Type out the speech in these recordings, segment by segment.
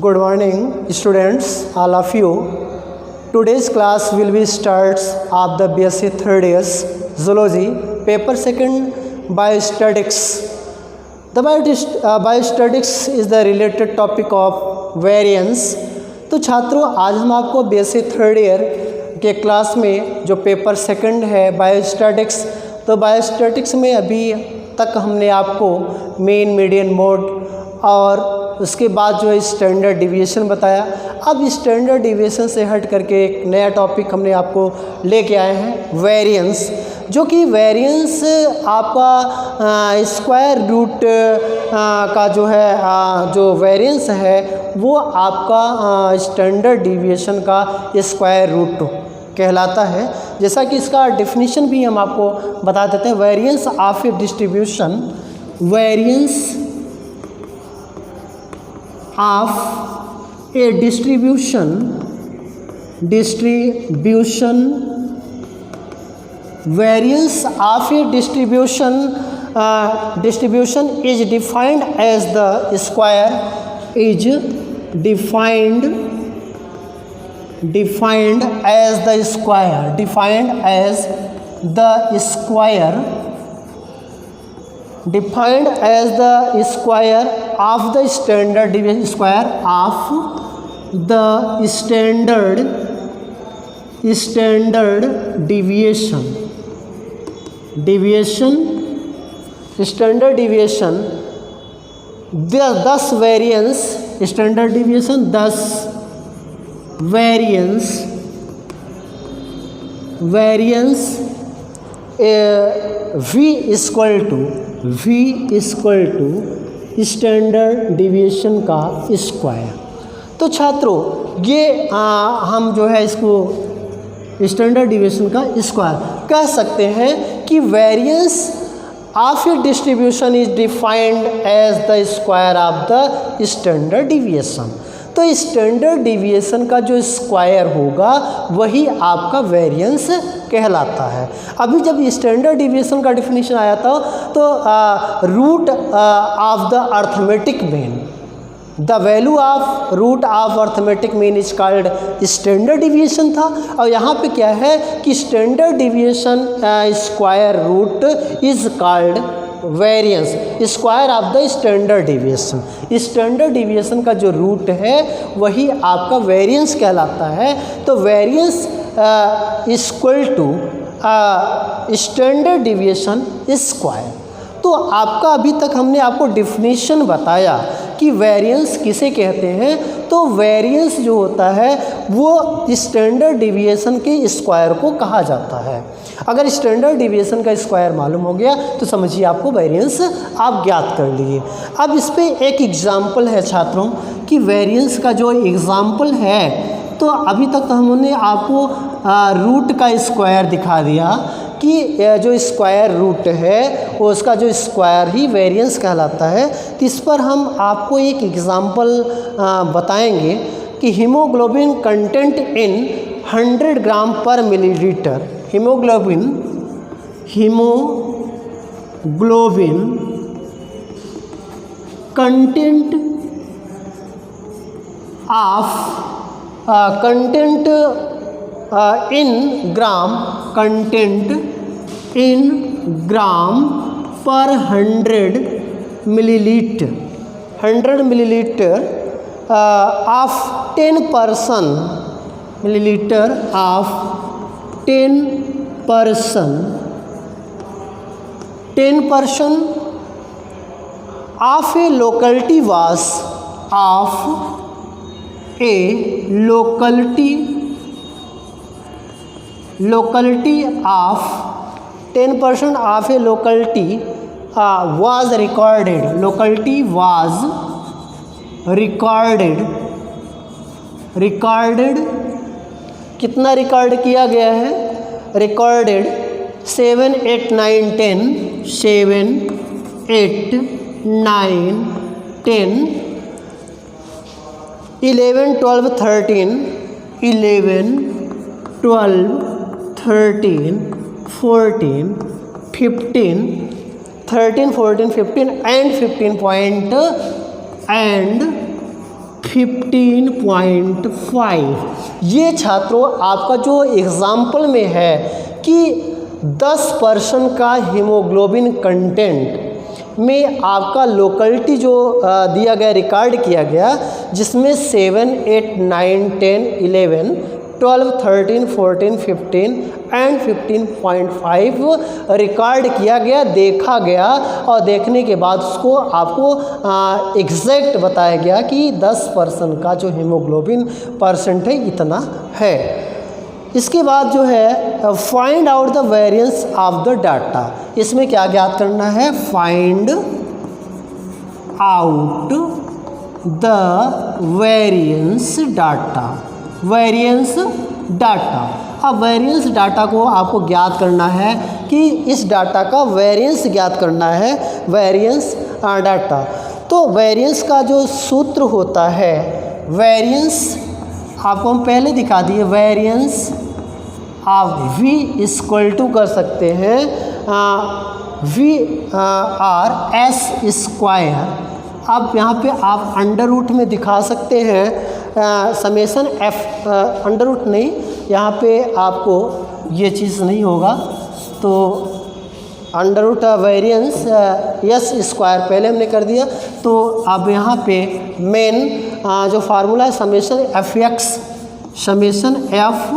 Good morning, students, all of you. Today's class will be starts of the BSc third years Zoology, paper second Biostatics. The Biostatics is the related topic of variance. तो छात्रों, आज हम आपको BSc third year के class में जो paper second है biostatics, तो बायोस्टैटिक्स में अभी तक हमने आपको मेन, मीडियन, मोड और उसके बाद जो है स्टैंडर्ड डिविएशन बताया। अब स्टैंडर्ड डिविएशन से हट करके एक नया टॉपिक हमने आपको लेके आए हैं, वेरिएंस, जो कि वेरिएंस आपका स्क्वायर रूट का जो है जो वेरिएंस है वो आपका स्टैंडर्ड डिविएशन का स्क्वायर रूट कहलाता है। जैसा कि इसका डेफिनेशन भी हम आपको बता देते हैं। Variance of a distribution, variance of a distribution variance of a distribution is defined as the square of the standard deviation, square of the standard deviation. Thus variance, standard deviation, thus variance V equal to standard deviation का square. तो छात्रों, ये हम जो है इसको standard deviation का square कह सकते हैं कि variance of a distribution is defined as the square of the standard deviation. तो स्टैंडर्ड डिविएशन का जो स्क्वायर होगा वही आपका वेरिएंस कहलाता है। अभी जब स्टैंडर्ड डिविएशन का डेफिनेशन आया था तो root of the arithmetic mean, the value of root of arithmetic mean is called standard deviation था। और यहाँ पे क्या है कि standard deviation square root is called variance, square of the standard deviation. Standard deviation का जो रूट है वही आपका वेरिएंस कहलाता है। तो variance equal to standard deviation square. तो आपका अभी तक हमने आपको डिफिनीशन बताया कि वेरिएंस किसे कहते हैं। तो वेरिएंस जो होता है वो स्टैंडर्ड डिविएशन के स्क्वायर को कहा जाता है। अगर स्टैंडर्ड डिविएशन का स्क्वायर मालूम हो गया तो समझिए आपको वेरिएंस आप ज्ञात कर लिए। अब इस पे एक एग्जाम्पल है छात्रों कि वेरिएंस का जो एग्जाम्पल है, तो अभी तक तो हमने आपको रूट का स्क्वायर दिखा दिया कि जो स्क्वायर रूट है वो उसका जो स्क्वायर ही वेरिएंस कहलाता है। तो इस पर हम आपको एक एग्जाम्पल बताएंगे कि हीमोग्लोबिन कंटेंट इन 100 ग्राम पर millilitre, haemoglobin content in gram per 100 milliliter, 100 milliliter of 10 person, milliliter of 10 person of a locality was of a locality of 10% of a locality was recorded, locality was recorded कितना record किया गया है? Recorded 7, 8, 9, 10, 7, 8, 9, 10, 11, 12, 13, 11, 12, 13, 14, 15, 13, 14, 15 and 15 point and 15.5। ये छात्रों आपका जो example में है कि 10% का हीमोग्लोबिन कंटेंट में आपका लोकेलिटी जो दिया गया, रिकॉर्ड किया गया, जिसमें 7, 8, 9, 10, 11, 12, 13, 14, 15 एंड 15.5 रिकॉर्ड किया गया, देखा गया, और देखने के बाद उसको आपको एग्जैक्ट बताया गया कि 10% का जो हीमोग्लोबिन परसेंट है इतना है। इसके बाद जो है find out the variance of the data. इसमें क्या ज्ञात करना है? Find out the variance data. Variance data, अब वेरिएंस डाटा को आपको ज्ञात करना है कि इस डाटा का वेरिएंस ज्ञात करना है, वेरिएंस डाटा। तो वेरिएंस का जो सूत्र होता है, वेरिएंस आपको हम पहले दिखा दिए, वेरिएंस आप v इक्वल टू कर सकते हैं v आर एस स्क्वायर। अब यहाँ पे आप अंडर रूट में दिखा सकते हैं समेसन f, अंडर रूट नहीं, यहाँ पे आपको ये चीज़ नहीं होगा, तो under root variance S square पहले हमने कर दिया। तो अब यहाँ पे मेन जो फार्मूला है summation F X, summation F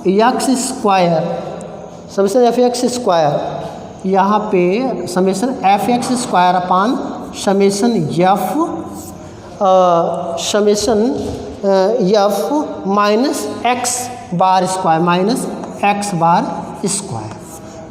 X square, summation F X square, यहाँ पे summation F X square upon summation F, summation F minus X bar square, minus X bar square,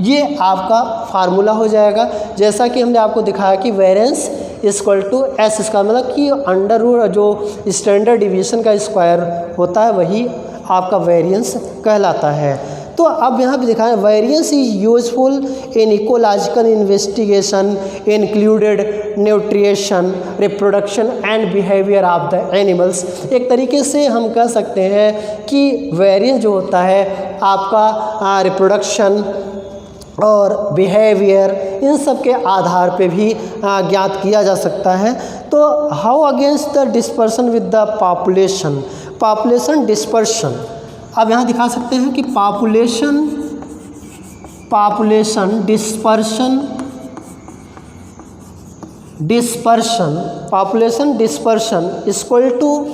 ये आपका फार्मूला हो जाएगा। जैसा कि हमने आपको दिखाया कि variance equal to S square, मतलब कि अंडर रूट जो स्टैंडर्ड डिवीजन का स्क्वायर होता है वही आपका वेरिएंस कहलाता है। तो अब यहाँ पे दिखा है variance is useful in ecological investigation included nutrition, reproduction and behaviour of the animals. एक तरीके से हम कह सकते हैं कि वेरिएंस जो होता है आपका रिप्रोडक्शन और बिहेवियर, इन सब के आधार पे भी ज्ञात किया जा सकता है। तो how against the dispersion with the population, population dispersion. अब यहाँ दिखा सकते हैं कि population dispersion, population dispersion equal to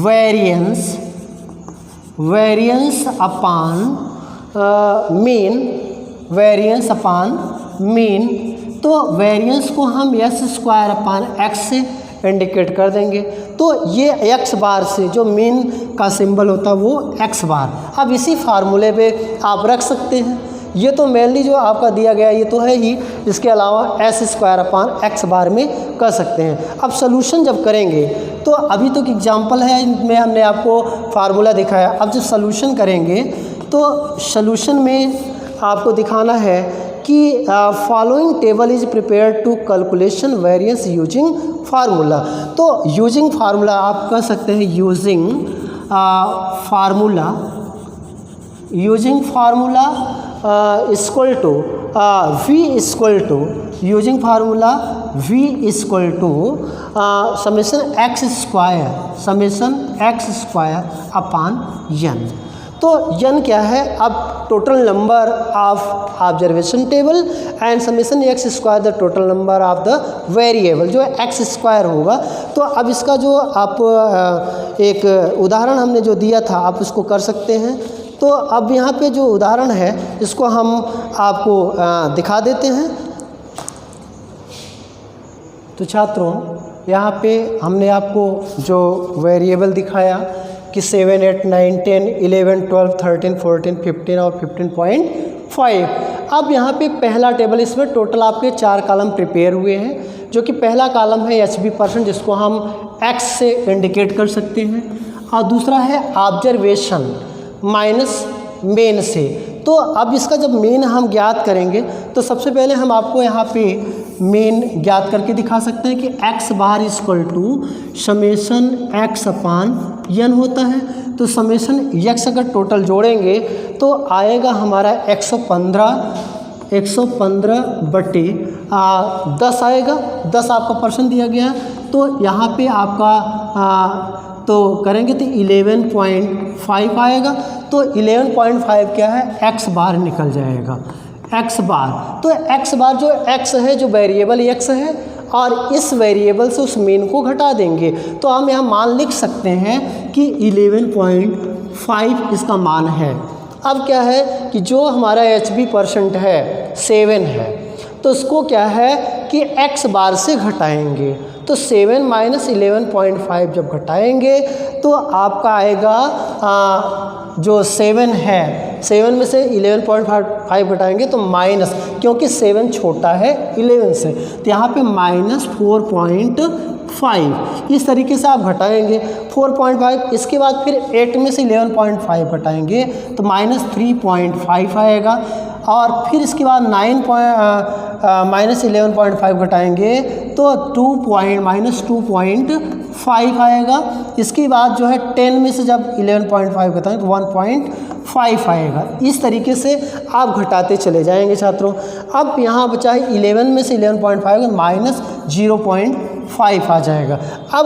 variance upon mean, variance upon mean. तो वेरिएंस को हम एस स्क्वायर अपान एक्स से इंडिकेट कर देंगे। तो ये एक्स बार से जो मीन का सिंबल होता है वो एक्स बार। अब इसी फार्मूले पे आप रख सकते हैं। ये तो मेनली जो आपका दिया गया ये तो है ही, इसके अलावा एस स्क्वायर अपान एक्स बार में कर सकते हैं। अब सोल्यूशन जब करेंगे तो अभी तो एग्जाम्पल है, इनमें हमने आपको फार्मूला दिखाया। अब जब सोल्यूशन करेंगे तो सोल्यूशन में आपको दिखाना है कि following table is prepared to calculation variance using formula. तो यूजिंग फार्मूला आप कह सकते हैं using formula equal to v equal to, using formula v equal to summation X square upon n। तो n क्या है? अब total number of observation table and summation X square the total number of the variable, जो X square होगा। तो अब इसका जो आप एक उदाहरण हमने जो दिया था आप उसको कर सकते हैं। तो अब यहाँ पे जो उदाहरण है इसको हम आपको दिखा देते हैं। तो छात्रों यहाँ पे हमने आपको जो वेरिएबल दिखाया कि 7, 8, 9, 10, 11, 12, 13, 14, 15 और 15.5। अब यहाँ पे पहला टेबल, इसमें टोटल आपके 4 कॉलम प्रिपेयर हुए हैं, जो कि पहला कॉलम है HB% जिसको हम X से इंडिकेट कर सकते हैं, और दूसरा है ऑब्जर्वेशन माइनस मेन से। तो अब इसका जब मेन हम ज्ञात करेंगे तो सबसे पहले हम आपको यहाँ पे मेन ज्ञात करके दिखा सकते हैं कि X bar equal to summation X upon n होता है। तो समेसन एक्स अगर टोटल जोड़ेंगे तो आएगा हमारा 115 बटे 10 आएगा। 10 आपका परसेंट दिया गया है। तो यहाँ पे आपका तो करेंगे तो 11.5 आएगा। तो 11.5 क्या है, x बार निकल जाएगा, x बार। तो x बार जो x है, जो वेरिएबल x है, और इस वेरिएबल से उस मीन को घटा देंगे। तो हम यहाँ मान लिख सकते हैं कि 11.5 इसका मान है। अब क्या है कि जो हमारा HB% है 7 है, तो उसको क्या है कि x बार से घटाएंगे। तो 7 माइनस 11.5 जब घटाएंगे तो आपका आएगा जो 7 है, 7 में से 11.5 घटाएंगे तो माइनस, क्योंकि 7 छोटा है 11 से, तो यहाँ पे -4.5। इस तरीके से आप घटाएंगे 4.5। इसके बाद फिर 8 में से 11.5 घटाएंगे तो -3.5 आएगा। और फिर इसके बाद -11.5 घटाएंगे तो -2.5 आएगा। इसके बाद जो है 10 में से जब 11.5 घटाएंगे तो 1.5 आएगा। इस तरीके से आप घटाते चले जाएंगे छात्रों। अब यहाँ बचा है 11 में से 11.5 -0.5 आ जाएगा। अब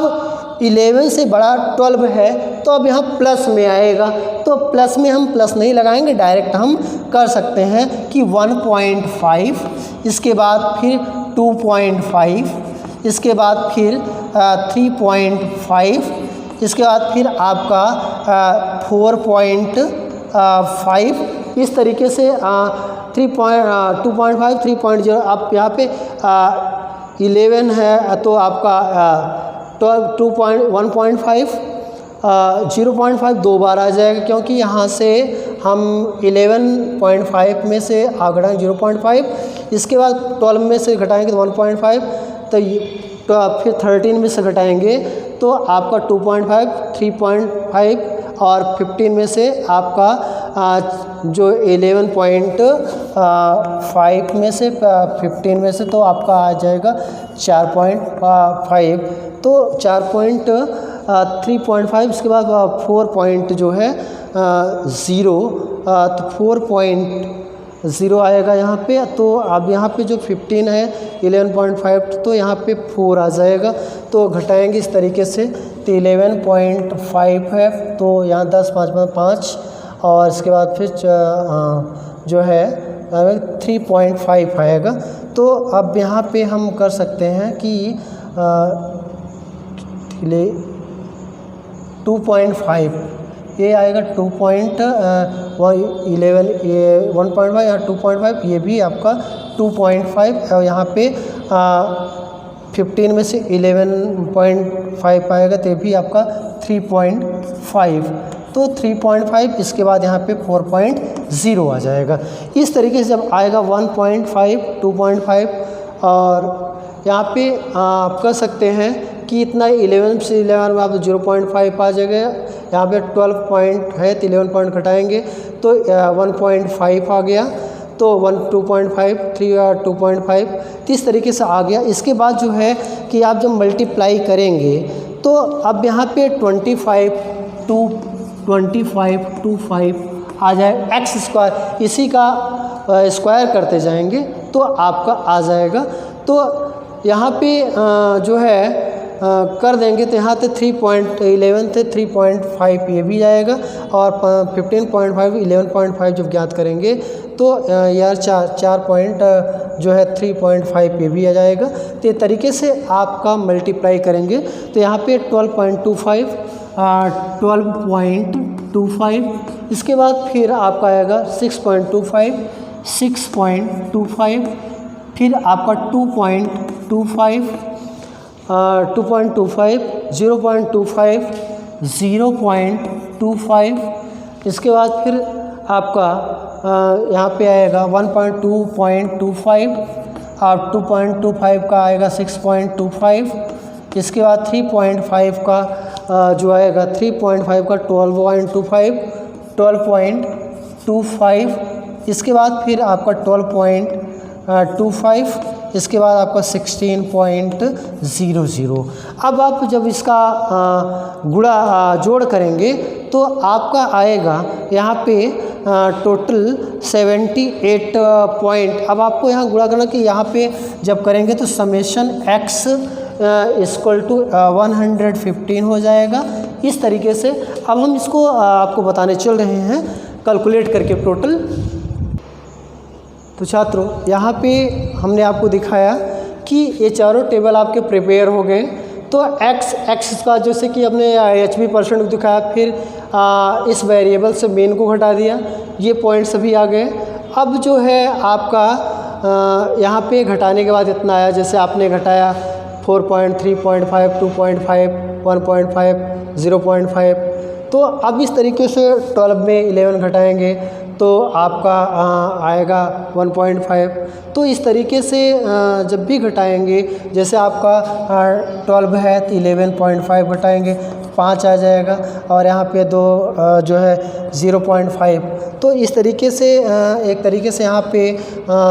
11 से बड़ा 12 है, तो अब यहाँ प्लस में आएगा। तो प्लस में हम प्लस नहीं लगाएंगे, डायरेक्ट हम कर सकते हैं कि 1.5, इसके बाद फिर 2.5, इसके बाद फिर 3.5, इसके बाद फिर आपका 4.5। इस तरीके से 2.5, 3.0। आप यहाँ पे 11 है तो आपका 1.5, 0.5 दो बार आ जाएगा, क्योंकि यहाँ से हम 11.5 में से घटाएंगे 0.5, इसके बाद 12 में से घटाएंगे तो 1.5, तो फिर 13 में से घटाएंगे तो आपका 2.5, 3.5 और 15 में से आपका जो 11.5 में से 15 में से तो आपका आ जाएगा 4.5। तो 3.5, इसके बाद 4 जो है 0, तो 4.0 आएगा यहाँ पे। तो अब यहाँ पे जो 15 है 11.5, तो यहाँ पे 4 आ जाएगा। तो घटाएंगे इस तरीके से, तो 11.5 है, तो यहाँ 10, 5, 5, और इसके बाद फिर जो है 3.5 आएगा। तो अब यहाँ पे हम कर सकते हैं कि 2.5 ये आएगा, 2.11 ये 1.5, यहाँ 2.5, ये भी आपका 2.5, और यहाँ पे 15 में से 11.5 आएगा, तो ये भी आपका 3.5। तो 3.5, इसके बाद यहाँ पे 4.0 आ जाएगा। इस तरीके से जब आएगा 1.5, 2.5, और यहाँ पे आप कर सकते हैं कि इतना 11 से 11 में आप 0.5 आ जाएगा। यहाँ पे 12 पॉइंट है तो 11 पॉइंट घटाएंगे तो 1.5 आ गया। तो 2.5, 3 और 2.5, तो इस तरीके से आ गया। इसके बाद जो है कि आप जब मल्टीप्लाई करेंगे तो अब यहाँ पे 25 आ जाए एक्स स्क्वायर, इसी का स्क्वायर करते जाएंगे तो आपका आ जाएगा। तो यहाँ पे जो है कर देंगे तो यहाँ से 3.11 थे 3.5 ये भी जाएगा, और 15.5 11.5 जब ज्ञात करेंगे तो यार 4 पॉइंट जो है 3.5 ये भी आ जाएगा। तो ये तरीके से आपका मल्टीप्लाई करेंगे तो यहाँ पे 12.25, 12.25, इसके बाद फिर आपका आएगा 6.25, 6.25, फिर आपका 2.25, 2.25, 0.25, 0.25, इसके बाद फिर आपका यहाँ पे आएगा 1.2.25, और 2.25 का आएगा 6.25, इसके बाद 3.5 का जो आएगा 3.5 का 12.25, इसके बाद फिर आपका 12.25, इसके बाद आपका 16.00। अब आप जब इसका गुणा जोड़ करेंगे तो आपका आएगा यहाँ पे टोटल 78 पॉइंट। अब आपको यहाँ गुणा करना कि यहाँ पे जब करेंगे तो समेशन x इक्वल टू 115 हो जाएगा। इस तरीके से अब हम इसको आपको बताने चल रहे हैं कैलकुलेट करके टोटल। तो छात्रों यहाँ पे हमने आपको दिखाया कि ये चारों टेबल आपके प्रिपेयर हो गए। तो एक्स का जैसे कि हमने HP परसेंट दिखाया, फिर इस वेरिएबल से मेन को घटा दिया, ये पॉइंट्स भी आ गए। अब जो है आपका यहाँ पे घटाने के बाद इतना आया, जैसे आपने घटाया 4.3, 3.5, 2.5, 1.5, 0.5। तो अब इस तरीके से 12 में 11 घटाएंगे तो आपका आएगा 1.5। तो इस तरीके से जब भी घटाएंगे, जैसे आपका 12 है तो 11.5 घटाएंगे 5 आ जाएगा, और यहाँ पे 2 जो है 0.5। तो इस तरीके से एक तरीके से यहाँ पे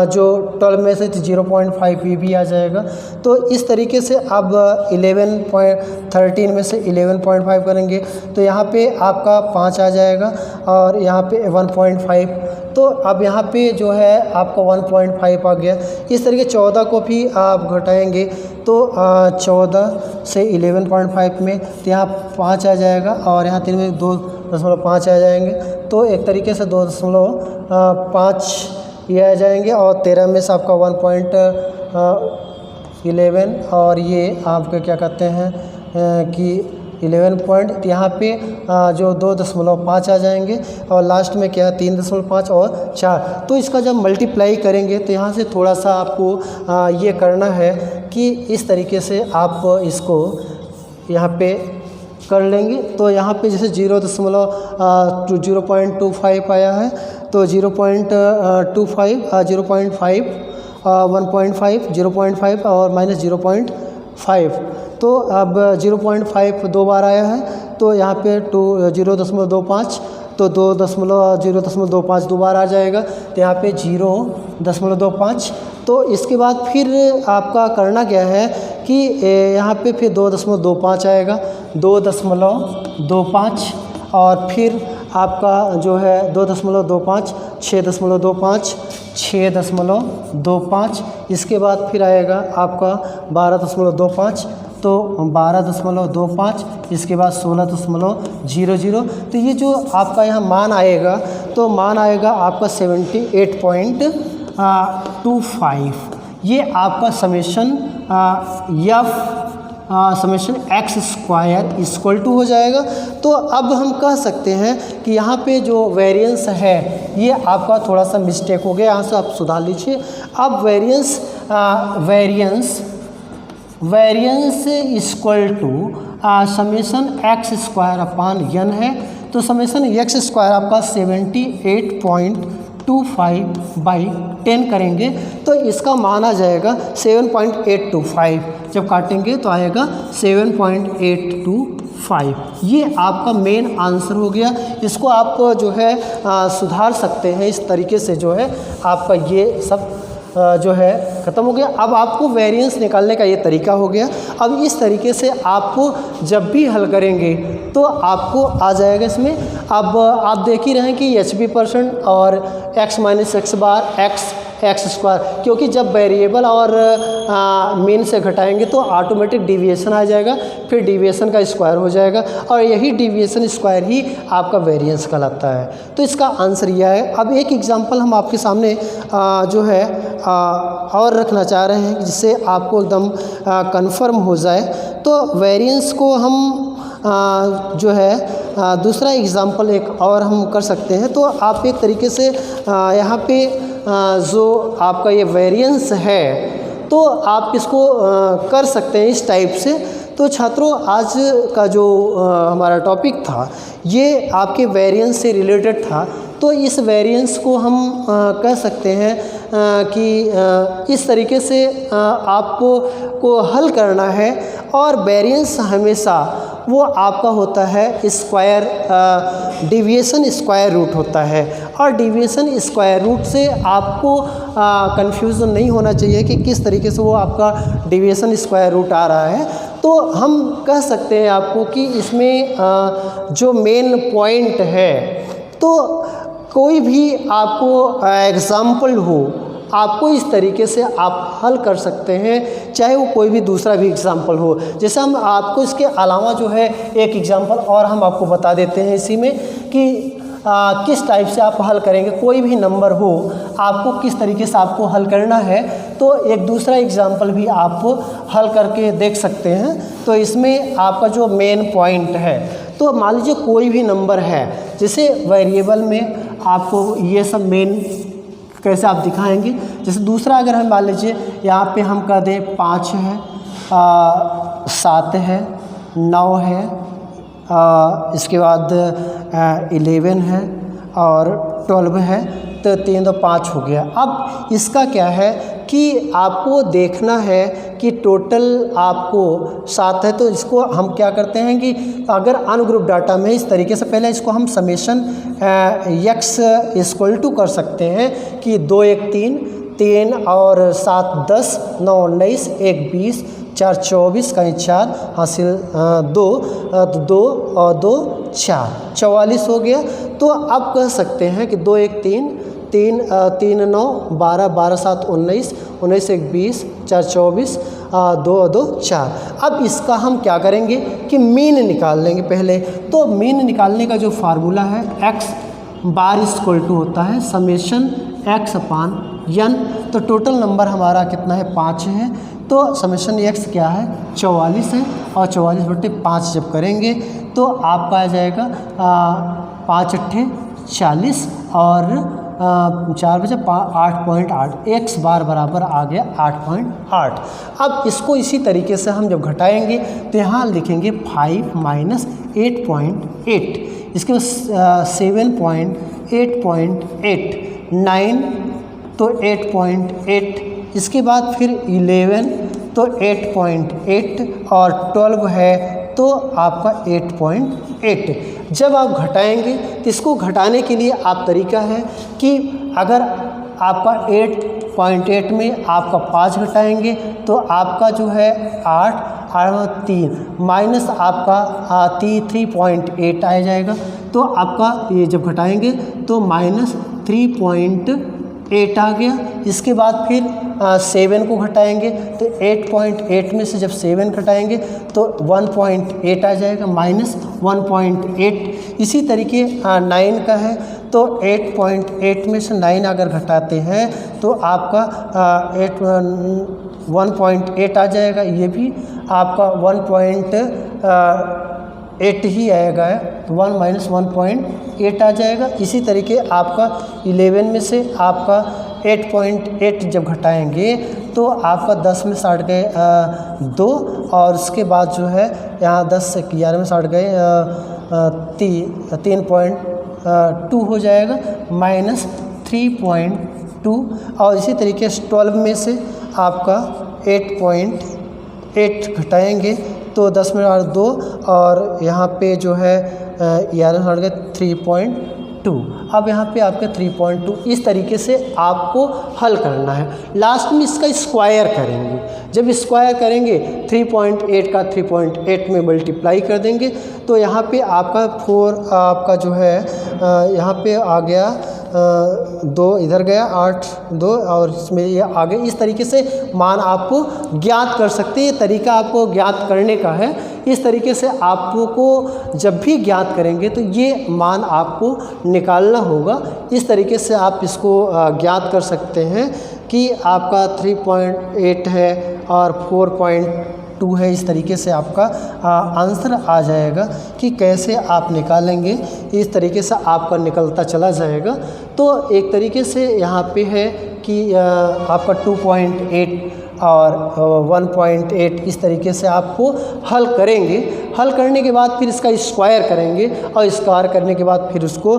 जो 12 में से 0.5 ये भी आ जाएगा। तो इस तरीके से अब 11.13 में से 11.5 करेंगे तो यहाँ पे आपका 5 आ जाएगा, और यहाँ पे 1.5। तो अब यहाँ पे जो है आपका 1.5 आ गया। इस तरीके 14 को भी आप घटाएंगे तो 14 से 11.5 में तो यहाँ 5 आ जाएगा, और यहाँ 3 में 2.5 आ जाएंगे। तो एक तरीके से 2.5 ये आ जाएंगे, और 13 में से आपका 1.11, और ये आपका क्या कहते हैं कि 11 पॉइंट, यहाँ पे जो 2.5 आ जाएंगे, और लास्ट में क्या है 3.5 और 4। तो इसका जब मल्टीप्लाई करेंगे तो यहाँ से थोड़ा सा आपको ये करना है कि इस तरीके से आप इसको यहाँ पे कर लेंगे। तो यहाँ पे जैसे 0.25 आया है, तो 0.25, 0.5, 1.5, 0.5 और माइनस 0.5। तो अब 0.5 दो बार आया है, तो यहाँ पे 0.25, तो 0.25 दो बार आ जाएगा, तो यहाँ पे 0.25। तो इसके बाद फिर आपका करना क्या है कि यहाँ पे फिर 2.25 आएगा, 2.25, और फिर आपका जो है 2.25, 6.25, 6.25, इसके बाद फिर आएगा आपका 12.25, तो 12.25, इसके बाद 16.00। तो ये जो आपका यहाँ मान आएगा, तो मान आएगा आपका 78.25। ये आपका summation summation X square equal to हो जाएगा। तो अब हम कह सकते हैं कि यहाँ पे जो वेरिएंस है ये आपका थोड़ा सा मिस्टेक हो गया, यहाँ से आप सुधार लीजिए। अब variance equal to summation X square upon n है। तो समेशन एक्स स्क्वायर आपका 78.25/10 करेंगे तो इसका मान आ जाएगा 7.825। जब काटेंगे तो आएगा 7.825। ये आपका मेन आंसर हो गया। इसको आप जो है सुधार सकते हैं। इस तरीके से जो है आपका ये सब जो है ख़त्म हो गया। अब आपको वेरिएंस निकालने का ये तरीका हो गया। अब इस तरीके से आपको जब भी हल करेंगे तो आपको आ जाएगा इसमें। अब आप देख ही रहे हैं कि HP% और x माइनस एक्स बार एक्स स्क्वायर, क्योंकि जब वेरिएबल और मीन से घटाएंगे तो ऑटोमेटिक डिविएशन आ जाएगा, फिर डिविएशन का स्क्वायर हो जाएगा और यही डिविएशन स्क्वायर ही आपका वेरिएंस कहलाता है। तो इसका आंसर यह है। अब एक एग्जांपल हम आपके सामने जो है और रखना चाह रहे हैं जिससे आपको एकदम कंफर्म हो जाए। तो वेरिएंस को हम जो है दूसरा एग्जांपल एक और हम कर सकते हैं। तो आप एक तरीके से यहाँ पे जो आपका ये वेरिएंस है तो आप इसको कर सकते हैं इस टाइप से। तो छात्रों, आज का जो हमारा टॉपिक था ये आपके वेरिएंस से रिलेटेड था। तो इस वेरिएंस को हम कह सकते हैं कि इस तरीके से आपको हल करना है। और वेरिएंस हमेशा वो आपका होता है स्क्वायर, डिविएशन स्क्वायर रूट होता है। और डिविएशन स्क्वायर रूट से आपको कंफ्यूजन नहीं होना चाहिए कि किस तरीके से वो आपका डिविएशन स्क्वायर रूट आ रहा है। तो हम कह सकते हैं आपको कि इसमें जो मेन पॉइंट है, तो कोई भी आपको एग्ज़ाम्पल हो आपको इस तरीके से आप हल कर सकते हैं, चाहे वो कोई भी दूसरा भी एग्जाम्पल हो। जैसे हम आपको इसके अलावा जो है एक एग्जाम्पल और हम आपको बता देते हैं इसी में कि किस टाइप से आप हल करेंगे। कोई भी नंबर हो, आपको किस तरीके से आपको हल करना है, तो एक दूसरा एग्जाम्पल भी आप हल करके देख सकते हैं। तो इसमें आपका जो मेन पॉइंट है, तो मान लीजिए कोई भी नंबर है, जैसे वेरिएबल में आपको ये सब मेन कैसे आप दिखाएंगे। जैसे दूसरा अगर हम मान लीजिए यहाँ पे हम कर दें 5 है, 7 है, 9 है, इसके बाद 11 है और 12 है, तो 3 2 5 हो गया। अब इसका क्या है कि आपको देखना है कि टोटल आपको 7 है, तो इसको हम क्या करते हैं कि अगर अनग्रुप डाटा में इस तरीके से पहले इसको हम समेशन x इक्वल टू कर सकते हैं कि 2 1 3, 3 और 7 10, 9 19, 1 20, 4 24, कहीं 4 हासिल 2, 2 और 2 4, 44 हो गया। तो अब कह सकते हैं कि 2 1 3, 3 3 9 12, 12 7 19, 19 1 20, 4 24, 2 2 4। अब इसका हम क्या करेंगे कि मीन निकाल लेंगे पहले। तो मीन निकालने का जो फार्मूला है x बार इक्वल टू होता है समेशन x अपान n। तो टोटल नंबर हमारा कितना है 5 है, तो समेशन x क्या है 44 है, और 44/5 जब करेंगे तो आपका आ जाएगा 5 8 40 और 4 बजे 8.8, x बार बराबर आ गया 8.8। अब इसको इसी तरीके से हम जब घटाएंगे तो यहाँ लिखेंगे 5 माइनस 8.8, इसके बाद 7.8.8, 9 तो 8.8, इसके बाद फिर 11 तो 8.8 और 12 है तो आपका 8.8। जब आप घटाएंगे तो इसको घटाने के लिए आप तरीका है कि अगर आपका 8.8 में आपका 5 घटाएंगे तो आपका जो है 8 3 माइनस आपका 3.8 आ जाएगा। तो आपका ये जब घटाएंगे तो माइनस 3.8 आ गया। इसके बाद फिर 7 को घटाएंगे तो 8.8 में से जब 7 घटाएंगे तो 1.8 आ जाएगा, माइनस 1.8। इसी तरीके 9 का है तो 8.8 में से 9 अगर घटाते हैं तो आपका 1.8 आ जाएगा। ये भी आपका 1.8 ही आएगा, 1 माइनस 1.8 आ जाएगा। इसी तरीके आपका 11 में से आपका 8.8 जब घटाएंगे तो आपका 10 में 60 गए 2, और उसके बाद जो है यहाँ 10 से 11 में 60 गए 3.2 हो जाएगा, माइनस 3.2। और इसी तरीके से 12 में से आपका 8.8 घटाएंगे तो 10 में 2, और यहाँ पे जो है 11 में 60 गए 3.2। अब यहाँ पे आपके 3.2 इस तरीके से आपको हल करना है। लास्ट में इसका स्क्वायर करेंगे। जब स्क्वायर करेंगे 3.8 का 3.8 में मल्टीप्लाई कर देंगे तो यहाँ पे आपका 4 आपका जो है यहाँ पे आ गया 2 इधर गया 8 2 और इसमें ये आगे। इस तरीके से मान आपको ज्ञात कर सकते हैं। ये तरीका आपको ज्ञात करने का है। इस तरीके से आपको जब भी ज्ञात करेंगे तो ये मान आपको निकालना होगा। इस तरीके से आप इसको ज्ञात कर सकते हैं कि आपका 3.8 है और 4.2 है। इस तरीके से आपका आंसर आ जाएगा कि कैसे आप निकालेंगे। इस तरीके से आपका निकलता चला जाएगा। तो एक तरीके से यहाँ पे है कि आपका 2.8 और 1.8 इस तरीके से आपको हल करेंगे। हल करने के बाद फिर इसका स्क्वायर करेंगे और स्क्वायर करने के बाद फिर उसको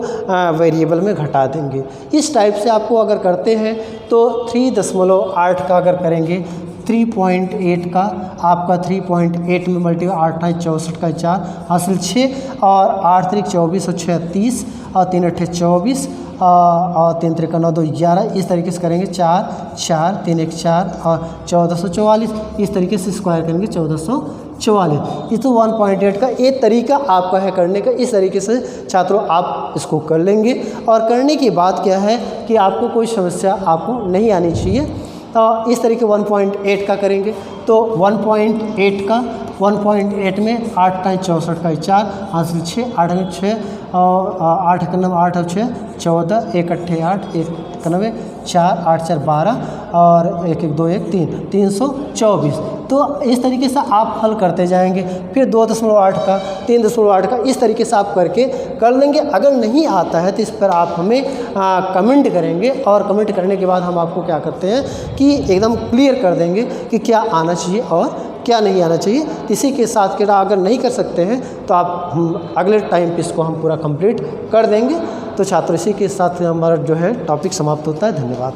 वेरिएबल में घटा देंगे। इस टाइप से आपको अगर करते हैं तो 3.8 का अगर करेंगे 3.8 का आपका 3.8 में मल्टीप्लाई 8 64 का 4 हासिल 6 और 8 3 24 और 6 30 और 3 8 24 और 3 त्रिका 9 2 11, इस तरीके से करेंगे 4 4 3 1 4 और 1444, इस तरीके से स्क्वायर करेंगे 1444। ये तो 1.8 का एक तरीका आपका है करने का। इस तरीके से छात्रों आप इसको कर लेंगे और करने के बाद क्या है कि आपको कोई समस्या आपको नहीं आनी चाहिए। तो इस तरीके 1.8 का करेंगे तो 1.8 में 8 का 64 का 4 हासिल 6 8 में 6 और 8 का 9 8 और 6 14 1 8 8 1 91 4 8 4 12 और 1 1 2 1 3 324। तो इस तरीके से आप हल करते जाएंगे। फिर 2.8 का 3.8 का इस तरीके से आप करके कर लेंगे। अगर नहीं आता है तो इस पर आप हमें कमेंट करेंगे और कमेंट करने के बाद हम आपको क्या करते हैं कि एकदम क्लियर कर देंगे कि क्या आना चाहिए और क्या नहीं आना चाहिए। इसी के साथ क्या अगर नहीं कर सकते हैं तो आप अगले टाइम पे इसको हम पूरा कंप्लीट कर देंगे। तो छात्र इसी के साथ हमारा जो है टॉपिक समाप्त होता है। धन्यवाद।